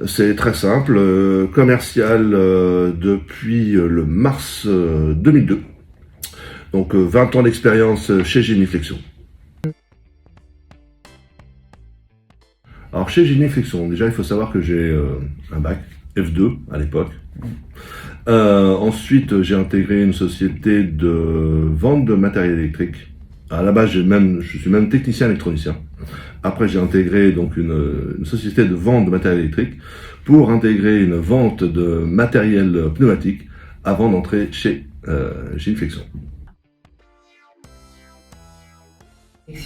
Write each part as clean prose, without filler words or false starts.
C'est très simple, commercial depuis le mars 2002. Donc 20 ans d'expérience chez Géniflexion. Alors chez Géniflexion, déjà il faut savoir que j'ai un bac F2 à l'époque. Ensuite j'ai intégré une société de vente de matériel électrique. À la base je suis même technicien électronicien. Après j'ai intégré donc une société de vente de matériel électrique pour intégrer une vente de matériel pneumatique avant d'entrer chez Géniflexion.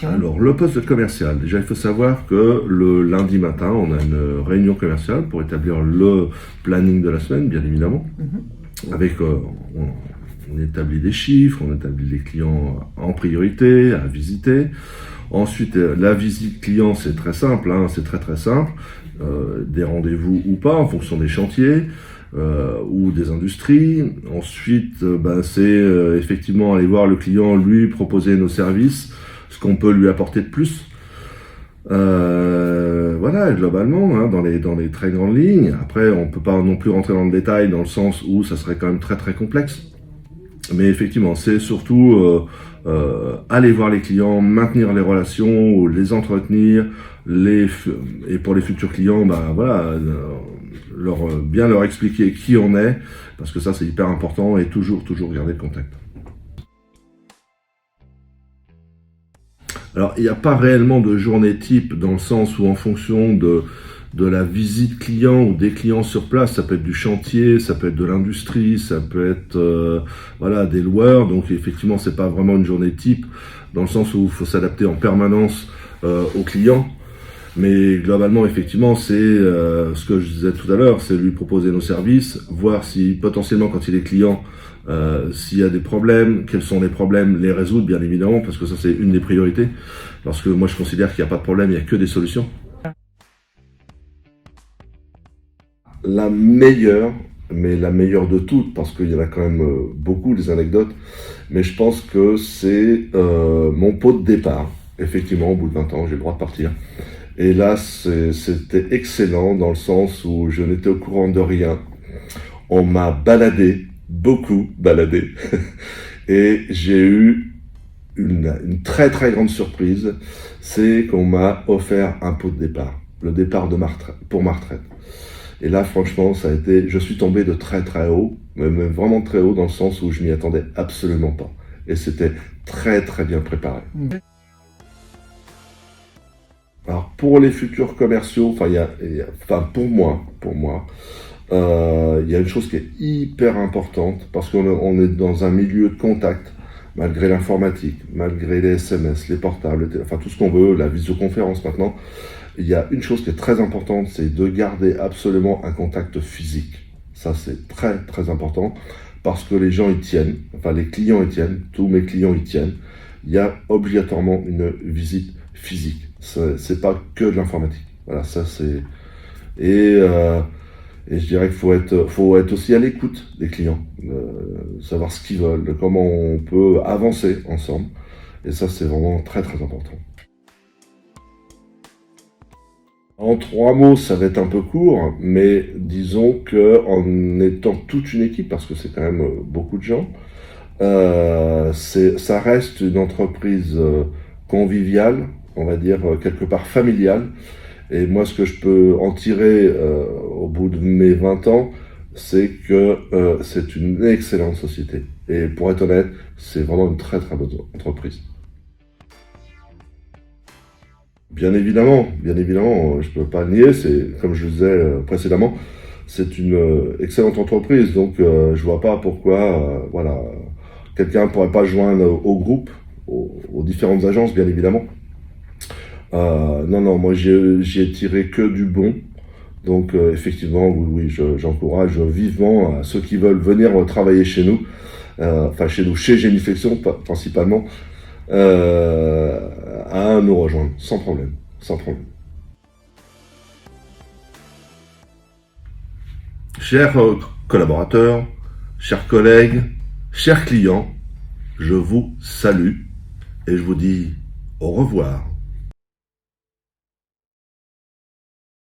Alors, le poste de commercial, déjà il faut savoir que le lundi matin, on a une réunion commerciale pour établir le planning de la semaine, bien évidemment. Avec, on établit des chiffres, on établit les clients en priorité, à visiter. Ensuite, la visite client, c'est très simple, hein, c'est très simple. Des rendez-vous ou pas, en fonction des chantiers. Ou des industries. Ensuite, c'est effectivement aller voir le client, lui proposer nos services, ce qu'on peut lui apporter de plus. Voilà, globalement, hein, dans les très grandes lignes. Après, on peut pas non plus rentrer dans le détail, dans le sens où ça serait quand même très complexe. Mais effectivement, c'est surtout aller voir les clients, maintenir les relations, les entretenir, et pour les futurs clients, voilà, bien leur expliquer qui on est, parce que ça c'est hyper important, et toujours garder le contact. Alors, il n'y a pas réellement de journée type, dans le sens où en fonction de la visite client ou des clients sur place, ça peut être du chantier, ça peut être de l'industrie, ça peut être voilà, des loueurs. Donc effectivement, c'est pas vraiment une journée type, dans le sens où il faut s'adapter en permanence aux clients. Mais globalement, effectivement, c'est ce que je disais tout à l'heure, c'est lui proposer nos services, voir si potentiellement quand il est client, s'il y a des problèmes, quels sont les problèmes, les résoudre bien évidemment, parce que ça c'est une des priorités. Parce que moi je considère qu'il n'y a pas de problème, il n'y a que des solutions. La meilleure, mais la meilleure de toutes, parce qu'il y en a quand même beaucoup des anecdotes, mais je pense que c'est mon pot de départ. Effectivement, au bout de 20 ans, j'ai le droit de partir. Et là, c'était excellent dans le sens où je n'étais au courant de rien. On m'a baladé, beaucoup baladé, et j'ai eu une très grande surprise, c'est qu'on m'a offert un pot de départ, le départ pour ma retraite. Et là, franchement, ça a été, je suis tombé de très haut, même vraiment très haut, dans le sens où je m'y attendais absolument pas. Et c'était très bien préparé. Alors pour les futurs commerciaux, pour moi, il y a une chose qui est hyper importante, parce qu'on est dans un milieu de contact, malgré l'informatique, malgré les SMS, les portables, tout ce qu'on veut, la visioconférence maintenant. Il y a une chose qui est très importante, c'est de garder absolument un contact physique. Ça c'est très important, parce que les gens y tiennent, les clients y tiennent, tous mes clients y tiennent. Il y a obligatoirement une visite physique. C'est pas que de l'informatique. Voilà, ça c'est... Et je dirais qu'il faut être aussi à l'écoute des clients, savoir ce qu'ils veulent, comment on peut avancer ensemble. Et ça, c'est vraiment très important. En 3 mots, ça va être un peu court, mais disons qu'en étant toute une équipe, parce que c'est quand même beaucoup de gens, ça reste une entreprise conviviale, on va dire quelque part familiale. Et moi, ce que je peux en tirer au bout de mes 20 ans, c'est que c'est une excellente société. Et pour être honnête, c'est vraiment une très bonne entreprise. Bien évidemment, je peux pas le nier, c'est, comme je le disais précédemment, c'est une excellente entreprise, donc je vois pas pourquoi, voilà, quelqu'un pourrait pas joindre au groupe, aux différentes agences, bien évidemment. Non, moi j'ai tiré que du bon. Donc effectivement, oui, j'encourage vivement à ceux qui veulent venir travailler chez nous, chez Géniflexion principalement, à nous rejoindre, sans problème. Chers collaborateurs, chers collègues, chers clients, je vous salue et je vous dis au revoir.